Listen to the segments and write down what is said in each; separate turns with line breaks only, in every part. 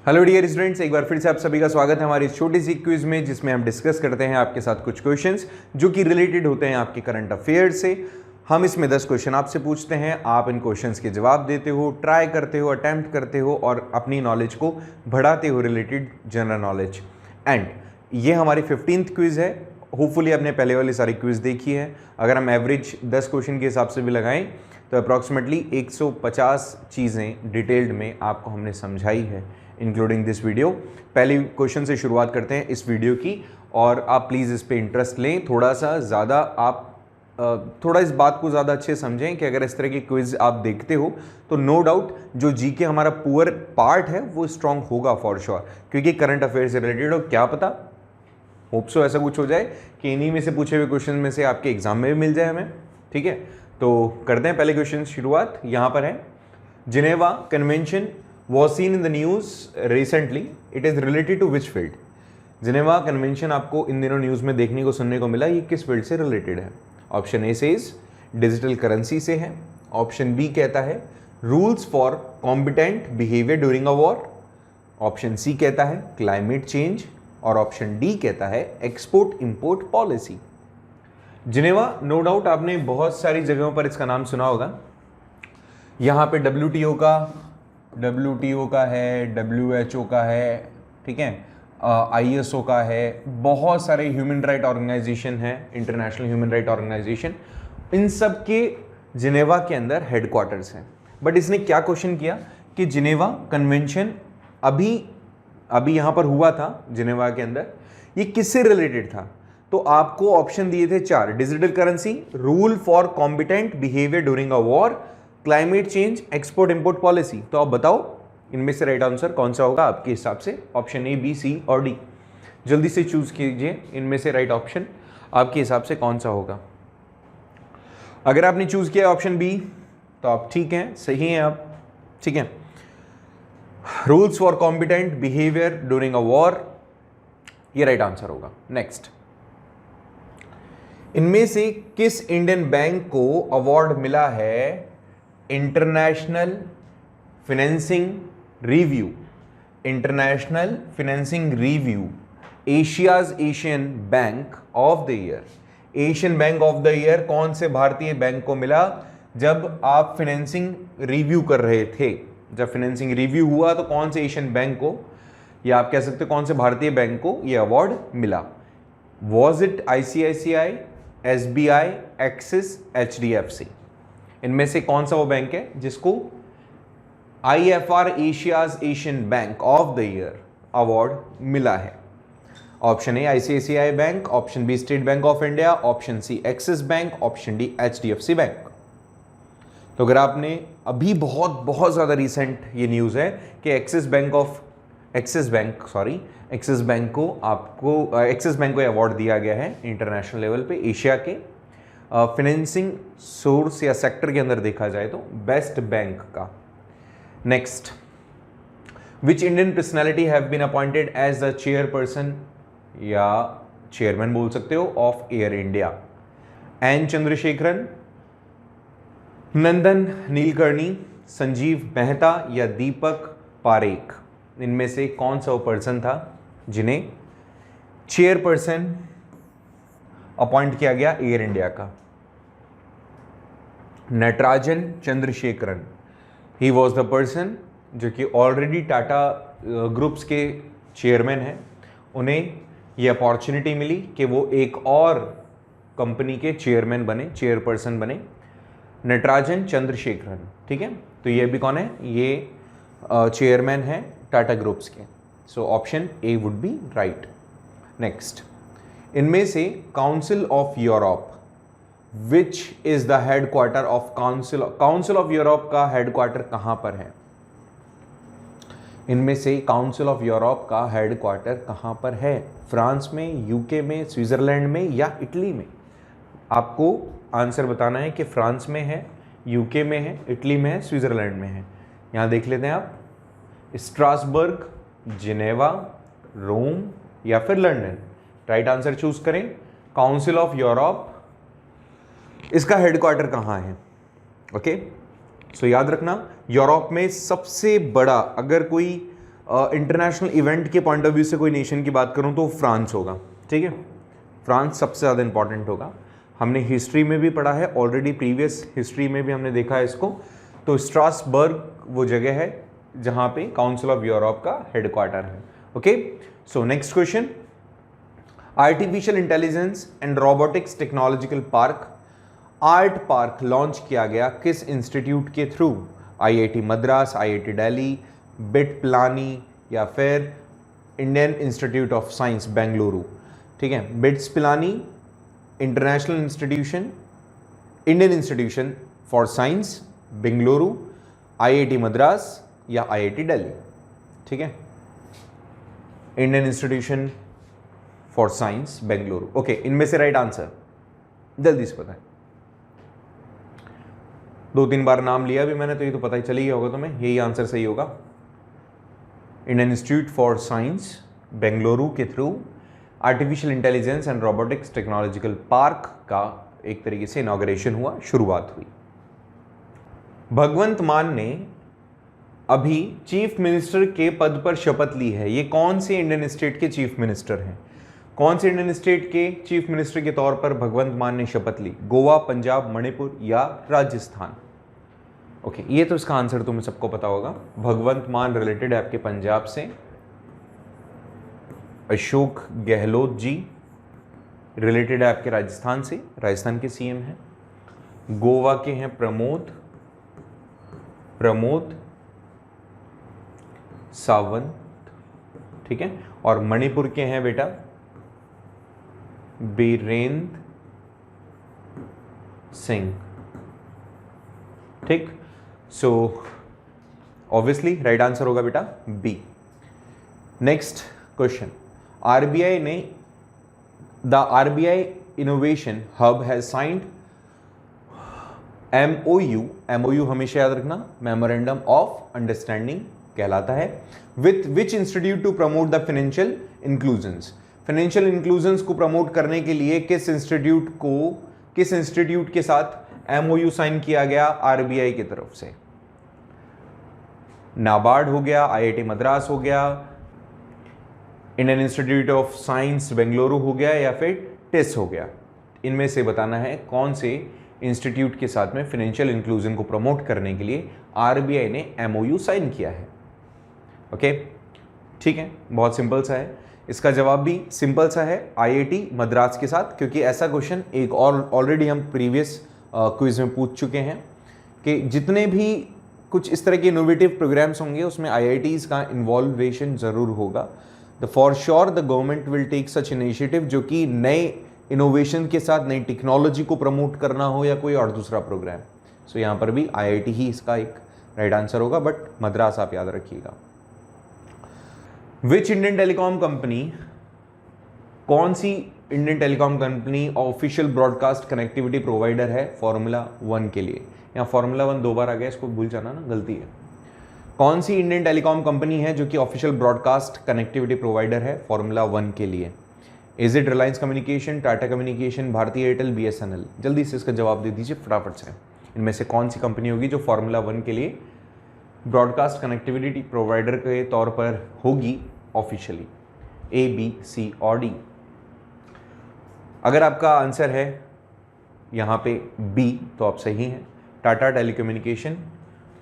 Hello dear students, एक बार फिर से आप सभी का स्वागत है हमारी इस छोटी सी क्विज में, जिसमें हम डिस्कस करते हैं आपके साथ कुछ क्वेश्चंस जो कि रिलेटेड होते हैं आपके करंट अफेयर से। हम इसमें 10 क्वेश्चन आपसे पूछते हैं, आप इन क्वेश्चंस के जवाब देते हो, ट्राई करते हो, अटेम्प्ट करते हो और अपनी नॉलेज को बढ़ाते हो रिलेटेड जनरल नॉलेज। एंड ये हमारी 15th क्विज है। होपफुली आपने पहले वाली सारी क्विज देखी है। अगर हम एवरेज 10 क्वेश्चन के हिसाब से भी लगाएं तो अप्रॉक्सीमेटली 150 चीज़ें डिटेल्ड में आपको हमने समझाई है, इंक्लूडिंग दिस वीडियो। पहले क्वेश्चन से शुरुआत करते हैं इस वीडियो की, और आप प्लीज़ इस पे इंटरेस्ट लें थोड़ा सा ज़्यादा। आप थोड़ा इस बात को ज़्यादा अच्छे समझें कि अगर इस तरह की क्विज आप देखते हो तो नो डाउट जो जीके हमारा पुअर पार्ट है वो स्ट्रांग होगा फॉर श्योर, क्योंकि करंट अफेयर से रिलेटेड हो। क्या पता, होप सो ऐसा कुछ हो जाए कि इन्हीं में से पूछे हुए क्वेश्चन में से आपके एग्जाम में भी मिल जाए हमें। ठीक है, तो करते हैं पहले क्वेश्चन शुरुआत। यहाँ पर है, Geneva convention was seen in the news recently. It is related to which field? Geneva convention आपको इन दिनों न्यूज़ में देखने को सुनने को मिला, ये किस फील्ड से रिलेटेड है? Option A says digital currency से है, ऑप्शन बी कहता है rules for competent behaviour during a war, option C कहता है क्लाइमेट चेंज, और ऑप्शन डी कहता है export import policy. Geneva no doubt आपने बहुत सारी जगहों पर इसका नाम सुना होगा। यहाँ पे WTO का है, WHO का है, ठीक है, ISO का है, बहुत सारे ह्यूमन राइट ऑर्गेनाइजेशन है, इंटरनेशनल ह्यूमन राइट ऑर्गेनाइजेशन, इन सब के जिनेवा के अंदर हेडक्वार्टर्स हैं। बट इसने क्या क्वेश्चन किया कि जिनेवा कन्वेंशन अभी यहाँ पर हुआ था जिनेवा के अंदर, ये किससे रिलेटेड था? तो आपको ऑप्शन दिए थे 4, digital currency, rule for competent behaviour during a war, climate change, export import policy. तो आप बताओ इनमें से राइट आंसर कौन सा होगा आपके हिसाब से? ऑप्शन ए, बी, सी और डी, जल्दी से चूज कीजिए इनमें से राइट ऑप्शन आपके हिसाब से कौन सा होगा। अगर आपने चूज किया ऑप्शन बी तो आप ठीक हैं, सही हैं आप, ठीक है। Rules for competent behaviour during a war, ये राइट आंसर होगा। नेक्स्ट, इनमें से किस इंडियन बैंक को अवार्ड मिला है international financing review? International financing review Asia's Asian bank of the year. Asian bank of the year कौन से भारतीय बैंक को मिला जब आप फाइनेंसिंग रिव्यू कर रहे थे? जब फाइनेंसिंग रिव्यू हुआ तो कौन से एशियन बैंक को, या आप कह सकते हो कौन से भारतीय बैंक को यह अवार्ड मिला? Was it ICICI, SBI, axis, HDFC? इनमें से कौन सा वो बैंक है जिसको IFR Asia's Asian bank of the year award मिला है? Option A ICICI bank, option B state bank of India, option C Axis bank, option D HDFC bank. तो अगर आपने अभी बहुत ज़्यादा रिसेंट ये न्यूज़ है कि एक्सिस बैंक को अवार्ड दिया गया है इंटरनेशनल लेवल पे, एशिया के फाइनेंसिंग सोर्स या सेक्टर के अंदर देखा जाए तो बेस्ट बैंक का। Next, which Indian personality have been appointed as the chairperson या चेयरमैन बोल सकते हो of Air India? N Chandrasekaran, Nandan Nilekani, Sanjeev Mehta या दीपक पारेख? इनमें से कौन सा वो पर्सन था जिन्हें चेयरपर्सन अपॉइंट किया गया एयर इंडिया का? Natarajan Chandrasekaran, he was the person जो कि ऑलरेडी टाटा ग्रुप्स के चेयरमैन हैं। उन्हें ये अपॉर्चुनिटी मिली कि वो एक और कंपनी के चेयरपर्सन बने, नटराजन चंद्रशेखरन, ठीक है। तो ये भी कौन है? ये चेयरमैन है टाटा ग्रुप्स के। So option A would be right. Next, इनमें से council of Europe which is the headquarter of council of Europe का हेडक्वार्टर कहां पर है? इनमें से काउंसिल ऑफ यूरोप का हेडक्वार्टर कहां पर है? फ्रांस में, यूके में, स्विट्जरलैंड में या इटली में? आपको आंसर बताना है कि फ्रांस में है, यूके में है, इटली में है, स्विट्जरलैंड में है। यहां देख लेते हैं आप, स्ट्रासबर्ग, जिनेवा, रोम या फिर लंदन। राइट आंसर चूज करें। काउंसिल ऑफ यूरोप, इसका हेडक्वार्टर कहां है? ओके, सो याद रखना यूरोप में सबसे बड़ा, अगर कोई इंटरनेशनल इवेंट के पॉइंट ऑफ व्यू से कोई नेशन की बात करूं तो फ्रांस होगा, ठीक है। फ्रांस सबसे ज़्यादा इंपॉर्टेंट होगा। हमने हिस्ट्री में भी पढ़ा है ऑलरेडी, प्रीवियस हिस्ट्री में भी हमने देखा है इसको। तो स्ट्रासबर्ग वो जगह है जहाँ पे काउंसिल ऑफ यूरोप का हेडक्वार्टर है। Okay, so next question, artificial intelligence and robotics technological park art park launch किया गया किस इंस्टीट्यूट के through? IIT Madras, IIT Delhi, bit Pilani या फिर Indian institute of science Bengaluru. ठीक है, bits Pilani international institution, Indian institution for science Bengaluru, IIT Madras या आईआईटी दिल्ली। ठीक है, Indian institution for science Bengaluru. Okay, इनमें से राइट आंसर जल्दी से बताएं। 2-3 बार नाम लिया भी मैंने तो ये तो पता ही चल ही गया होगा तुम्हें, यही आंसर सही होगा। Indian institute for science Bengaluru के through artificial intelligence and robotics technological park का एक तरीके से इनॉग्रेशन हुआ, शुरुआत हुई। भगवंत मान ने अभी चीफ मिनिस्टर के पद पर शपथ ली है। ये कौन से इंडियन स्टेट के चीफ मिनिस्टर हैं? कौन से इंडियन स्टेट के चीफ मिनिस्टर के तौर पर भगवंत मान ने शपथ ली? गोवा, पंजाब, मणिपुर या राजस्थान? ओके, ये तो इसका आंसर तुम्हें सबको पता होगा। भगवंत मान रिलेटेड है आपके पंजाब से, अशोक गहलोत जी रिलेटेड है आपके राजस्थान से, राजस्थान के सीएम हैं। गोवा के हैं प्रमोद सावंत, ठीक है। और मणिपुर के हैं बेटा बीरेंद्र सिंह, ठीक। सो ऑब्वियसली राइट आंसर होगा बेटा बी। नेक्स्ट क्वेश्चन, आरबीआई ने the RBI innovation hub has signed MoU हमेशा याद रखना, मेमोरेंडम ऑफ अंडरस्टैंडिंग कहलाता है, with which institute to promote the financial inclusions. Financial inclusions को प्रमोट करने के लिए किस इंस्टीट्यूट के साथ एमओयू साइन किया गया आरबीआई की तरफ से? नाबार्ड हो गया, आईआईटी मद्रास हो गया, Indian institute of science Bengaluru हो गया या फिर टिस हो गया। इनमें से बताना है कौन से इंस्टीट्यूट के साथ में फाइनेंशियल इंक्लूजन को प्रमोट करने के लिए आरबीआई ने एमओयू साइन किया है। ओके, ठीक है, बहुत सिंपल सा है। इसका जवाब भी सिंपल सा है, आईआईटी मद्रास के साथ, क्योंकि ऐसा क्वेश्चन एक और ऑलरेडी हम प्रीवियस क्विज में पूछ चुके हैं कि जितने भी कुछ इस तरह के इनोवेटिव प्रोग्राम्स होंगे उसमें आईआईटीज़ का इन्वॉल्वेशन ज़रूर होगा। The for sure the government will take such initiative, जो कि नए इनोवेशन के साथ नई टेक्नोलॉजी को प्रमोट करना हो या कोई और दूसरा प्रोग्राम। सो यहाँ पर भी आईआईटी ही इसका एक राइट आंसर होगा, बट मद्रास आप याद रखिएगा। विच इंडियन टेलीकॉम कंपनी, कौन सी Indian telecom company official broadcast connectivity provider है फॉर्मूला 1 के लिए? यहाँ फॉर्मूला 1 2 बार आ गया, इसको भूल जाना ना, गलती है। कौन सी इंडियन टेलीकॉम कंपनी है जो कि ऑफिशियल ब्रॉडकास्ट कनेक्टिविटी प्रोवाइडर है फॉर्मूला 1 के लिए? Is it Reliance communication, Tata communication, Bharti Airtel, BSNL? जल्दी से इसका जवाब दे दीजिए फटाफट से। इनमें से कौन सी कंपनी होगी जो फॉर्मूला 1 के लिए ब्रॉडकास्ट कनेक्टिविटी प्रोवाइडर के तौर पर होगी ऑफिशियली? ए, बी, सी और डी? अगर आपका आंसर है यहाँ पे बी तो आप सही हैं, टाटा टेलीकम्युनिकेशन,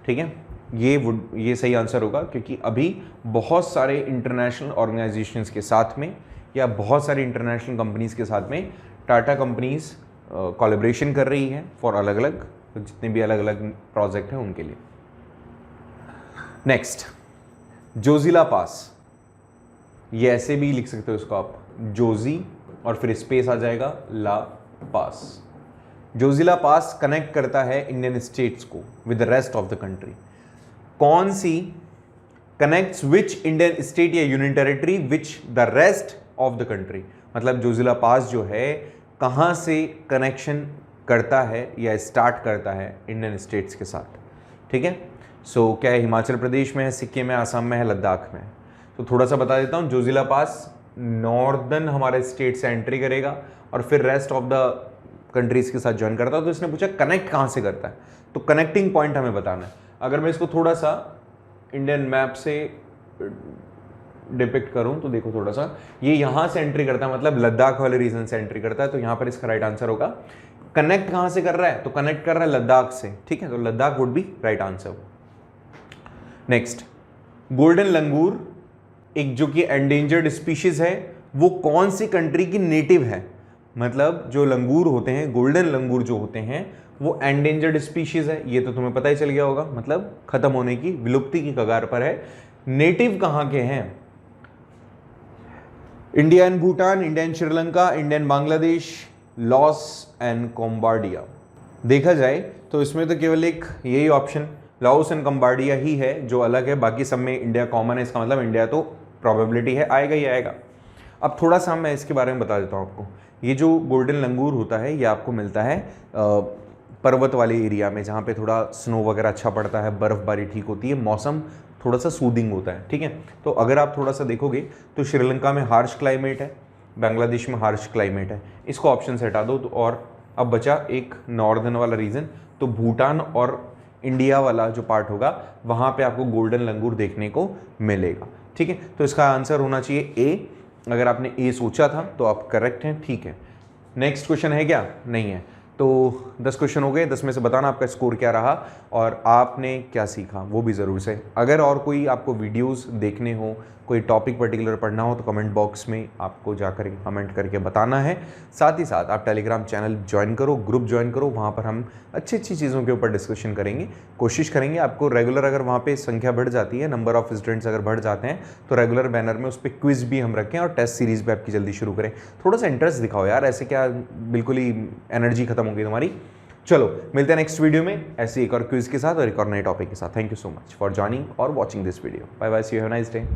ठीक है। ये सही आंसर होगा, क्योंकि अभी बहुत सारे इंटरनेशनल ऑर्गेनाइजेशंस के साथ में या बहुत सारी इंटरनेशनल कंपनीज के साथ में टाटा कंपनीज कोलैबोरेशन कर रही है फॉर अलग अलग जितने भी अलग अलग प्रोजेक्ट हैं उनके लिए। नेक्स्ट, जोजिला पास, ये ऐसे भी लिख सकते हो इसको आप, जोजी और फिर स्पेस आ जाएगा ला पास। जोजिला पास कनेक्ट करता है इंडियन स्टेट्स को with the rest of the country. कौन सी कनेक्ट्स विच इंडियन स्टेट या union territory which the rest of the country? मतलब जोजिला पास जो है कहाँ से कनेक्शन करता है या स्टार्ट करता है इंडियन स्टेट्स के साथ, ठीक है। सो क्या है, हिमाचल प्रदेश में है, सिक्किम में, आसाम में है, लद्दाख में है? तो थोड़ा सा बता देता हूँ, जोजिला पास नॉर्दर्न हमारे स्टेट से एंट्री करेगा और फिर रेस्ट ऑफ द कंट्रीज के साथ ज्वाइन करता है। तो इसने पूछा कनेक्ट कहाँ से करता है, तो कनेक्टिंग पॉइंट हमें बताना है। अगर मैं इसको थोड़ा सा इंडियन मैप से डिपिक्ट करूं तो देखो थोड़ा सा, ये यहां से एंट्री करता है, मतलब लद्दाख वाले रीजन से एंट्री करता है, तो यहां पर इसका राइट आंसर होगा। कनेक्ट कहां से कर रहा है, तो कनेक्ट कर रहा है लद्दाख से, ठीक है, तो Ladakh would be right answer. Next, golden langur एक जो कि एंडेंजर्ड स्पीशीज है, वो कौन सी कंट्री की नेटिव है? मतलब जो लंगूर होते हैं, गोल्डन लंगूर जो होते हैं, वो एंडेंजर्ड स्पीशीज है, ये तो तुम्हें पता ही चल गया होगा, मतलब खत्म होने की, विलुप्ति की कगार पर है। नेटिव कहां के हैं? India and Bhutan, India and Sri Lanka, India and Bangladesh, Laos and Cambodia. देखा जाए तो इसमें तो केवल एक यही ऑप्शन लाओस एंड कंबाडिया ही है जो अलग है, बाकी सब में इंडिया कॉमन है, इसका मतलब इंडिया तो प्रोबेबिलिटी है आएगा ही आएगा। अब थोड़ा सा मैं इसके बारे में बता देता हूँ आपको। ये जो गोल्डन लंगूर होता है ये आपको मिलता है पर्वत वाले एरिया में, जहाँ पे थोड़ा स्नो वगैरह अच्छा पड़ता है, बर्फबारी ठीक होती है, मौसम थोड़ा सा सूदिंग होता है, ठीक है। तो अगर आप थोड़ा सा देखोगे तो श्रीलंका में हार्श क्लाइमेट है, बांग्लादेश में हार्श क्लाइमेट है, इसको ऑप्शन से हटा दो तो, और अब बचा एक नॉर्दर्न वाला रीजन, तो भूटान और इंडिया वाला जो पार्ट होगा वहाँ पे आपको गोल्डन लंगूर देखने को मिलेगा, ठीक है। तो इसका आंसर होना चाहिए ए। अगर आपने ए सोचा था तो आप करेक्ट हैं, ठीक है। नेक्स्ट क्वेश्चन है क्या? नहीं है। तो 10 क्वेश्चन हो गए, 10 में से बताना आपका स्कोर क्या रहा और आपने क्या सीखा, वो भी ज़रूर से। अगर और कोई आपको वीडियोस देखने हो, कोई टॉपिक पर्टिकुलर पढ़ना हो, तो कमेंट बॉक्स में आपको जाकर कमेंट करके बताना है। साथ ही साथ आप टेलीग्राम चैनल ज्वाइन करो, ग्रुप ज्वाइन करो, वहाँ पर हम अच्छी अच्छी चीज़ों के ऊपर डिस्कशन करेंगे। कोशिश करेंगे आपको रेगुलर, अगर वहाँ पे संख्या बढ़ जाती है, नंबर ऑफ स्टूडेंट्स अगर बढ़ जाते हैं, तो रेगुलर बैनर में उस पर क्विज भी हम रखें और टेस्ट सीरीज़ भी आपकी जल्दी शुरू करें। थोड़ा सा इंटरेस्ट दिखाओ यार, ऐसे क्या बिल्कुल ही एनर्जी खत्म हो गई तुम्हारी। चलो मिलते हैं नेक्स्ट वीडियो में ऐसे एक और क्विज के साथ और एक और नए टॉपिक के साथ। Thank you so much for joining और watching this video. Bye bye, see you, have a nice day.